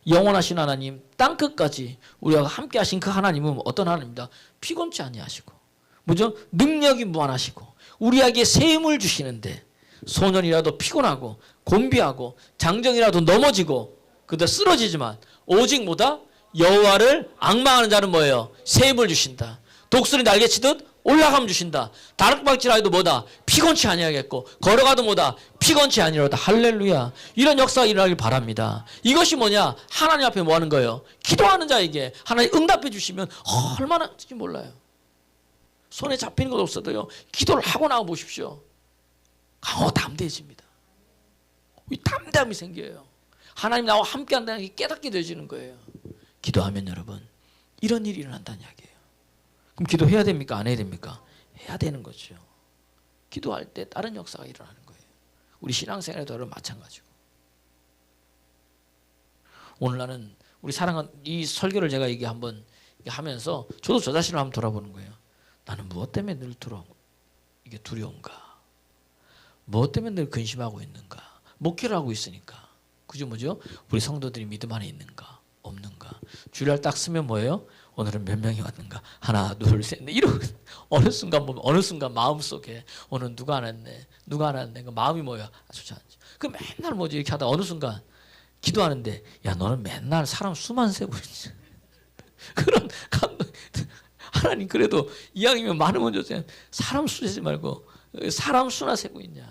영원하신 하나님 땅 끝까지 우리와 함께 하신 그 하나님은 어떤 하나님입니다. 피곤치 아니하시고 뭐죠? 능력이 무한하시고 우리에게 새 힘을 주시는데 소년이라도 피곤하고 곤비하고 장정이라도 넘어지고 그다 쓰러지지만 오직 뭐다? 여호와를 앙망하는 자는 뭐예요? 새 힘을 주신다. 독수리 날개치듯 올라가면 주신다. 다락방치라도 뭐다? 피곤치 아니하겠고 걸어가도 뭐다? 피곤치 아니로다. 할렐루야. 이런 역사가 일어나길 바랍니다. 이것이 뭐냐? 하나님 앞에 뭐 하는 거예요? 기도하는 자에게 하나님 응답해 주시면 얼마나 할지 몰라요. 손에 잡히는 것 없어도요. 기도를 하고 나와 보십시오. 담대해집니다. 이 담대함이 생겨요. 하나님 나와 함께 한다는 게 깨닫게 되어지는 거예요. 기도하면 여러분 이런 일이 일어난다는 이야기예요. 그럼 기도해야 됩니까? 안 해야 됩니까? 해야 되는 거죠. 기도할 때 다른 역사가 일어나는 거예요. 우리 신앙생활에도 마찬가지고. 오늘 나는 우리 사랑한 이 설교를 제가 이게 한번 하면서 저도 저 자신을 한번 돌아보는 거예요. 나는 무엇 때문에 늘 이게 두려운가? 무엇 때문에 늘 근심하고 있는가? 목회를 하고 있으니까. 그죠 뭐죠? 우리 성도들이 믿음 안에 있는가? 없는가? 주일날 딱 쓰면 뭐예요? 오늘은 몇 명이 왔는가? 하나, 둘, 셋, 넷. 이러고 어느 순간 보면 어느 순간 마음속에 오늘 누가 안 왔네? 누가 안 왔네? 그 마음이 뭐야? 좋지 않지. 그 맨날 뭐지 이렇게 하다 어느 순간 기도하는데 야 너는 맨날 사람 수만 세고 있지. 그런 감동. 하나님 그래도 이왕이면 많으면 좋지. 사람 수 세지 말고 사람 수나 세고 있냐.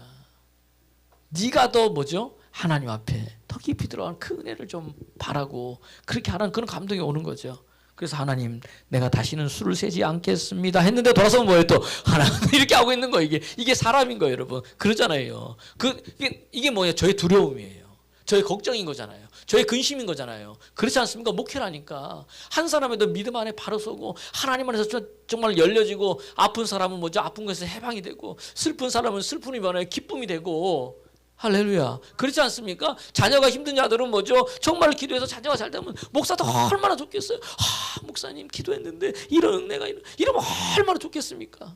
네가 더 뭐죠? 하나님 앞에 더 깊이 들어가는 그 은혜를 좀 바라고 그렇게 하는 그런 감동이 오는 거죠. 그래서 하나님 내가 다시는 수를 세지 않겠습니다 했는데 돌아서면 뭐예요? 또 하나님 이렇게 하고 있는 거예요. 이게 사람인 거예요 여러분. 그러잖아요. 이게 뭐예요? 저의 두려움이에요. 저의 걱정인 거잖아요. 저의 근심인 거잖아요. 그렇지 않습니까? 목회라니까 한 사람에도 믿음 안에 바로 서고 하나님 안에서 정말 열려지고 아픈 사람은 뭐죠? 아픈 것에서 해방이 되고 슬픈 사람은 슬픔이 변하여 기쁨이 되고 할렐루야. 그렇지 않습니까? 자녀가 힘든 자들은 뭐죠? 정말 기도해서 자녀가 잘 되면 목사도 얼마나 좋겠어요. 목사님 기도했는데 이런 은혜가 이러면 얼마나 좋겠습니까?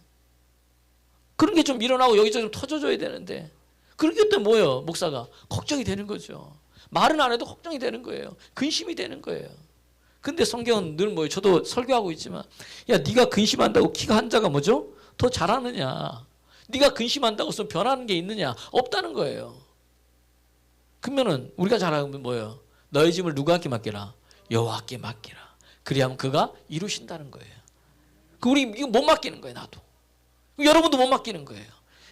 그런 게 좀 일어나고 여기저기 좀 터져줘야 되는데 그렇기 때문에 뭐예요? 목사가 걱정이 되는 거죠. 말은 안 해도 걱정이 되는 거예요. 근심이 되는 거예요. 근데 성경은 늘 뭐예요? 저도 설교하고 있지만 야 네가 근심한다고 키가 한 자가 뭐죠? 더 잘하느냐. 네가 근심한다고 해서 변하는 게 있느냐? 없다는 거예요. 그러면은 우리가 잘하면 뭐예요? 너의 짐을 누구에게 맡기라? 여호와께 맡기라. 그리하면 그가 이루신다는 거예요. 우리 이거 못 맡기는 거예요. 나도. 여러분도 못 맡기는 거예요.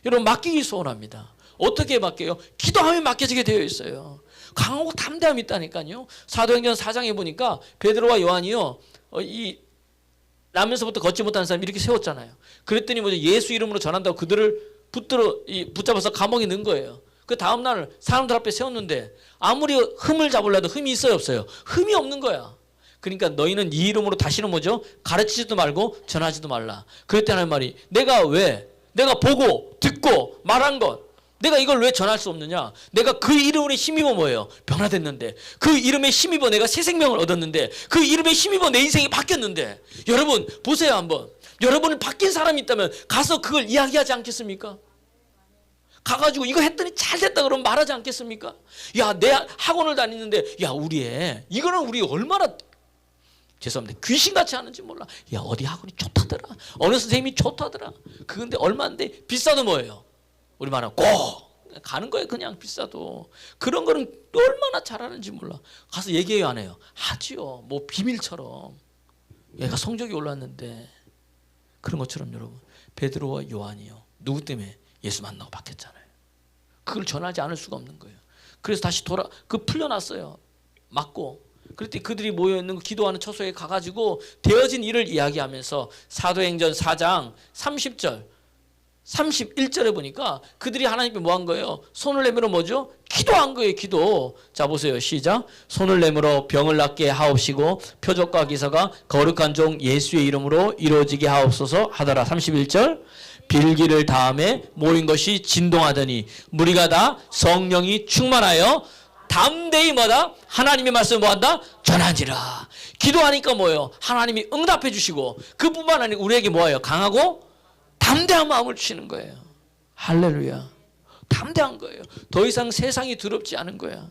여러분 맡기기 소원합니다. 어떻게 맡겨요? 기도하면 맡겨지게 되어 있어요. 강하고 담대함이 있다니까요. 사도행전 4장에 보니까 베드로와 요한이요. 나면서부터 걷지 못하는 사람 이렇게 세웠잖아요. 그랬더니 뭐죠? 예수 이름으로 전한다고 그들을 붙잡아서 감옥에 넣은 거예요. 그 다음 날 사람들 앞에 세웠는데 아무리 흠을 잡으려도 흠이 있어요 없어요? 흠이 없는 거야. 그러니까 너희는 이 이름으로 다시는 뭐죠? 가르치지도 말고 전하지도 말라. 그랬다는 말이 내가 보고 듣고 말한 것 내가 이걸 왜 전할 수 없느냐? 내가 그 이름으로 힘입어 뭐예요? 변화됐는데 그 이름에 힘입어 내가 새 생명을 얻었는데 그 이름에 힘입어 내 인생이 바뀌었는데 여러분 보세요 한번. 여러분은 바뀐 사람이 있다면 가서 그걸 이야기하지 않겠습니까? 가가지고 이거 했더니 잘 됐다 그러면 말하지 않겠습니까? 야, 내 학원을 다니는데 야, 우리 애 이거는 우리 얼마나 죄송합니다. 귀신같이 하는지 몰라. 야, 어디 학원이 좋다더라. 어느 선생님이 좋다더라. 그런데 얼마인데 비싸도 뭐예요? 우리 말하면 꼭 가는 거예요. 그냥 비싸도. 그런 거는 얼마나 잘하는지 몰라. 가서 얘기해요, 안 해요? 하지요. 뭐 비밀처럼. 얘가 성적이 올랐는데. 그런 것처럼 여러분, 베드로와 요한이요, 누구 때문에? 예수 만나고 바뀌었잖아요. 그걸 전하지 않을 수가 없는 거예요. 그래서 다시 풀려났어요. 맞고. 그때 그들이 모여있는 기도하는 처소에 가가지고 되어진 일을 이야기하면서 사도행전 4장 30절 31절에 보니까 그들이 하나님께 뭐 한 거예요? 손을 내밀어 뭐죠? 기도한 거예요. 기도. 자, 보세요. 시작. 손을 내밀어 병을 낫게 하옵시고 표적과 기사가 거룩한 종 예수의 이름으로 이루어지게 하옵소서 하더라. 31절. 빌기를 다음에 모인 것이 진동하더니 무리가 다 성령이 충만하여 담대히 뭐다? 하나님의 말씀을 뭐한다? 전하니라. 기도하니까 뭐예요? 하나님이 응답해 주시고 그뿐만 아니라 우리에게 뭐예요? 강하고 담대한 마음을 주시는 거예요. 할렐루야. 담대한 거예요. 더 이상 세상이 두렵지 않은 거야.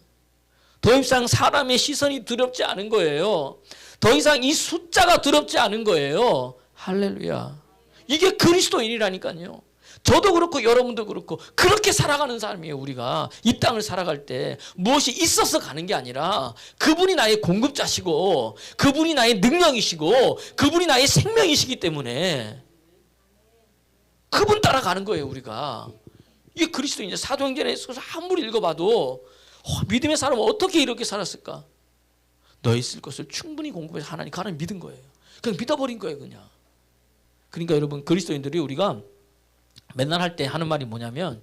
더 이상 사람의 시선이 두렵지 않은 거예요. 더 이상 이 숫자가 두렵지 않은 거예요. 할렐루야. 이게 그리스도인이라니까요. 저도 그렇고 여러분도 그렇고 그렇게 살아가는 사람이에요. 우리가 이 땅을 살아갈 때 무엇이 있어서 가는 게 아니라 그분이 나의 공급자시고 그분이 나의 능력이시고 그분이 나의 생명이시기 때문에 그분 따라가는 거예요. 우리가. 이게 그리스도인이죠. 사도행전에 있어서 아무리 읽어봐도 믿음의 사람은 어떻게 이렇게 살았을까? 너 있을 것을 충분히 공급해서 하나님 가는 믿은 거예요. 그냥 믿어버린 거예요. 그냥. 그러니까 여러분, 그리스도인들이 우리가 맨날 할 때 하는 말이 뭐냐면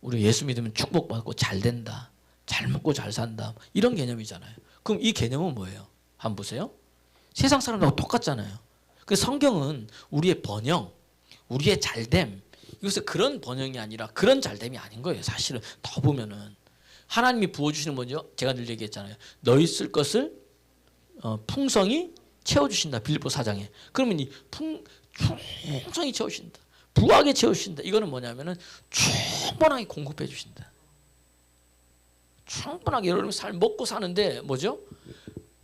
우리 예수 믿으면 축복받고 잘 된다, 잘 먹고 잘 산다, 이런 개념이잖아요. 그럼 이 개념은 뭐예요? 한번 보세요. 세상 사람들하고 똑같잖아요. 그 성경은 우리의 번영, 우리의 잘됨, 이것은 그런 번영이 아니라 그런 잘됨이 아닌 거예요. 사실은 더 보면은 하나님이 부어주시는 뭐죠? 제가 늘 얘기했잖아요. 너희 쓸 것을 풍성히 채워주신다. 빌립보 4장에. 그러면 이 풍성히 채우신다. 부하게 채우신다. 이거는 뭐냐면은 충분하게 공급해 주신다. 충분하게 여러분 먹고 사는데 뭐죠?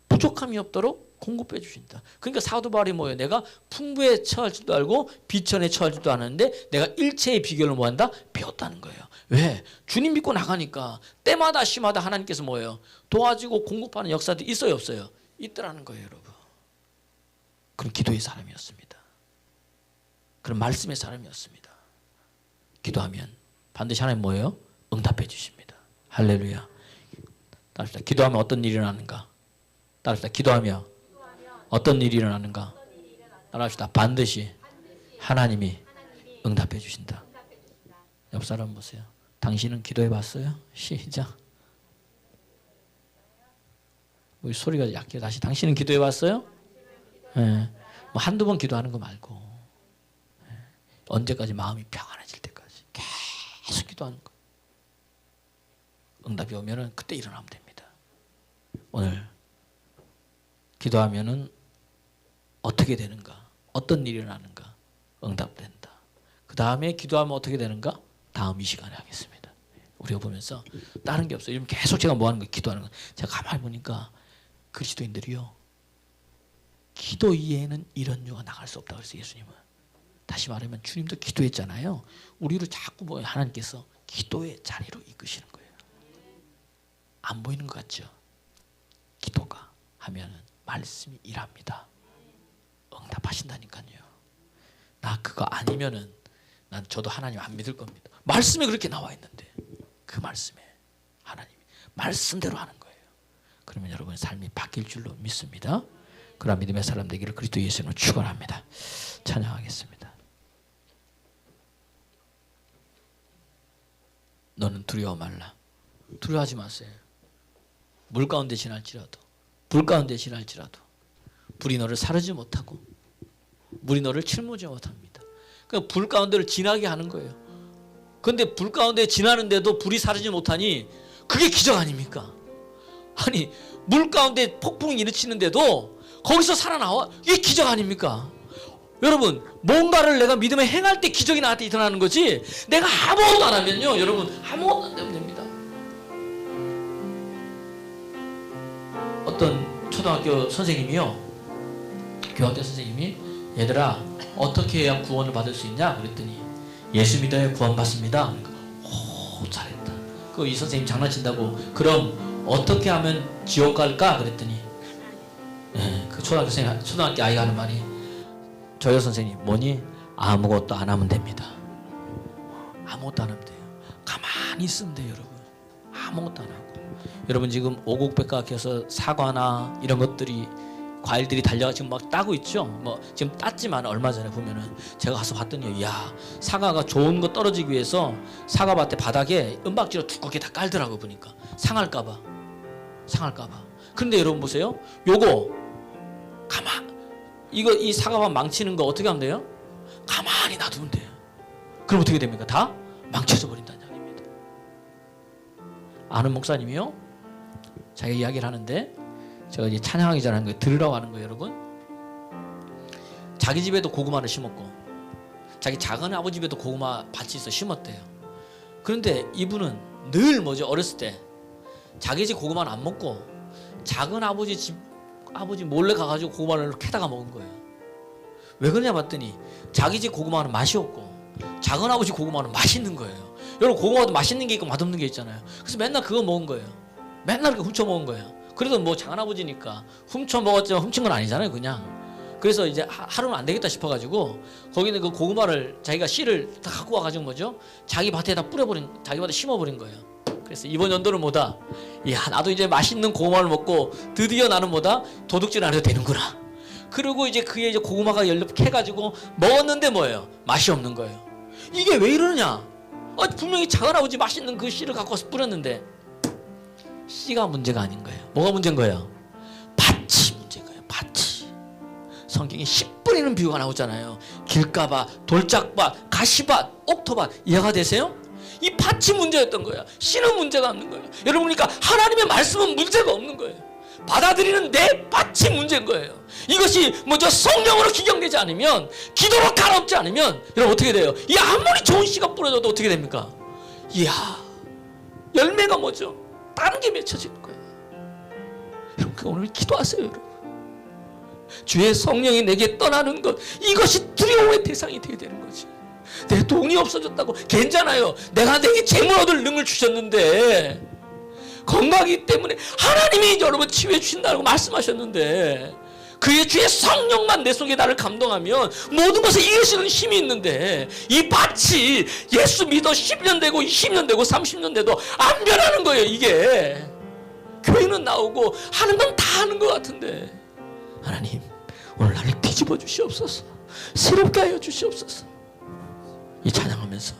부족함이 없도록 공급해 주신다. 그러니까 사도 바울이 뭐예요? 내가 풍부에 처할 줄도 알고 비천에 처할 줄도 아는데 내가 일체의 비결을 뭐한다? 배웠다는 거예요. 왜? 주님 믿고 나가니까 때마다 시마다 하나님께서 뭐예요? 도와주고 공급하는 역사도 있어요, 없어요? 있더라는 거예요, 여러분. 그런 기도의 사람이었습니다. 그런 말씀의 사람이었습니다. 기도하면 반드시 하나님 뭐예요? 응답해 주십니다. 할렐루야. 따라합시다. 기도하면 어떤 일이 일어나는가? 따라합시다. 기도하며 어떤 일이 일어나는가? 따라합시다. 반드시 하나님이 응답해 주신다. 옆 사람 보세요. 당신은 기도해 봤어요? 시작. 우리 소리가 약해. 다시. 당신은 기도해 봤어요? 네. 뭐 한두 번 기도하는 거 말고 언제까지 마음이 평안해질 때까지 계속 기도하는 거. 응답이 오면은 그때 일어나면 됩니다. 오늘 기도하면은 어떻게 되는가? 어떤 일이 일어나는가? 응답된다. 그 다음에 기도하면 어떻게 되는가? 다음 이 시간에 하겠습니다. 우리가 보면서 다른 게 없어요. 계속 제가 뭐 하는 거예요? 기도하는 거. 제가 가만히 보니까 그리스도인들이요, 기도 이외에는 이런 유가 나갈 수 없다고 그랬어요. 예수님은. 다시 말하면 주님도 기도했잖아요. 우리로 자꾸 뭐 하나님께서 기도의 자리로 이끄시는 거예요. 안 보이는 것 같죠? 기도가 하면은 말씀이 일합니다. 응답하신다니까요. 나 그거 아니면은 난 저도 하나님 안 믿을 겁니다. 말씀에 그렇게 나와 있는데 그 말씀에 하나님이 말씀대로 하는 거예요. 그러면 여러분의 삶이 바뀔 줄로 믿습니다. 그런 믿음의 사람 되기를 그리스도 예수로 축원합니다. 찬양하겠습니다. 너는 두려워 말라. 두려워하지 마세요. 물 가운데 지날지라도, 불 가운데 지날지라도 불이 너를 사르지 못하고 물이 너를 칠무지 못합니다. 그러니까 불 가운데를 지나게 하는 거예요. 그런데 불 가운데 지나는데도 불이 사르지 못하니 그게 기적 아닙니까? 아니, 물 가운데 폭풍이 일으키는데도 거기서 살아나와? 이게 기적 아닙니까? 여러분 뭔가를 내가 믿음에 행할 때 기적이 나한테 일어나는 거지, 내가 아무것도 안 하면요 여러분 아무것도 안 되면 됩니다. 어떤 초등학교 선생님이요, 교학교 선생님이 얘들아 어떻게 해야 구원을 받을 수 있냐 그랬더니 예수 믿어야 구원 받습니다. 그러니까 오 잘했다. 그 이 선생님 장난친다고 그럼 어떻게 하면 지옥 갈까 그랬더니 그 초등학교 아이가 하는 말이 저요 선생님 뭐니 아무것도 안 하면 됩니다. 아무것도 안 하면 돼요. 가만히 있으면 돼요 여러분. 아무것도 안 하고. 여러분 지금 오곡백과학에서 사과나 이런 것들이 과일들이 달려가 지금 막 따고 있죠. 뭐 지금 땄지만 얼마 전에 보면은 제가 가서 봤더니 야 사과가 좋은 거 떨어지기 위해서 사과밭에 바닥에 은박지로 두껍게 다 깔더라고. 보니까 상할까봐. 그런데 여러분 보세요. 요거 이거 이 사과밭 망치는 거 어떻게 하면 돼요? 가만히 놔두면 돼요. 그럼 어떻게 됩니까? 다 망쳐져 버린다는 이야기입니다. 아는 목사님이요, 자기가 이야기를 하는데 제가 이제 찬양하기 전에 하는 거예요. 들으라고 하는 거예요 여러분. 자기 집에도 고구마를 심었고 자기 작은 아버지 집에도 고구마 밭이 있어 심었대요. 그런데 이분은 늘 뭐죠, 어렸을 때 자기 집 고구마는 안 먹고 작은 아버지 집 아버지 몰래 가가지고 고구마를 캐다가 먹은 거예요. 왜 그러냐 봤더니 자기 집 고구마는 맛이 없고 작은 아버지 고구마는 맛있는 거예요. 여러분 고구마도 맛있는 게 있고 맛없는 게 있잖아요. 그래서 맨날 그거 먹은 거예요. 맨날 그렇게 훔쳐 먹은 거예요. 그래도 뭐 작은 아버지니까 훔쳐 먹었지만 훔친 건 아니잖아요 그냥. 그래서 이제 하루는 안 되겠다 싶어가지고 거기는 그 고구마를 자기가 씨를 다 갖고 와가지고 뭐죠, 자기 밭에다 뿌려버린, 자기 밭에 심어버린 거예요. 그래서 이번 연도는 뭐다, 야 나도 이제 맛있는 고구마를 먹고 드디어 나는 뭐다, 도둑질 안 해도 되는구나. 그리고 이제 그게 이제 고구마가 열렵해가지고 먹었는데 뭐예요, 맛이 없는 거예요. 이게 왜 이러느냐, 분명히 작은 아버지 맛있는 그 씨를 갖고 와서 뿌렸는데 씨가 문제가 아닌 거예요. 뭐가 문제인 거예요? 밭이 문제인 거예요. 밭이. 성경에 씨 뿌리는 비유가 나오잖아요. 길가밭, 돌짝밭, 가시밭, 옥토밭. 이해가 되세요? 이 밭이 문제였던 거야. 씨는 문제가 없는 거예요. 여러분, 그러니까 하나님의 말씀은 문제가 없는 거예요. 받아들이는 내 밭이 문제인 거예요. 이것이 먼저 성령으로 기경되지 않으면, 기도로 갈아엎지 않으면 여러분 어떻게 돼요? 이 아무리 좋은 씨가 뿌려져도 어떻게 됩니까? 이야, 열매가 뭐죠? 다른 게 맺혀지는 거예요. 여러분 오늘 기도하세요. 여러분 주의 성령이 내게 떠나는 것, 이것이 두려움의 대상이 되게 되는 거지. 내 돈이 없어졌다고 괜찮아요. 내가 내게 재물 얻을 능을 주셨는데, 건강이기 때문에 하나님이 여러분 치유해 주신다고 말씀하셨는데, 그의 주의 성령만 내 속에 나를 감동하면 모든 것을 이기시는 힘이 있는데, 이 밭이 예수 믿어 10년 되고 20년 되고 30년 돼도 안 변하는 거예요. 이게 교회는 나오고 하는 건 다 하는 것 같은데, 하나님 오늘 나를 뒤집어 주시옵소서. 새롭게 하여 주시옵소서. 이 찬양하면서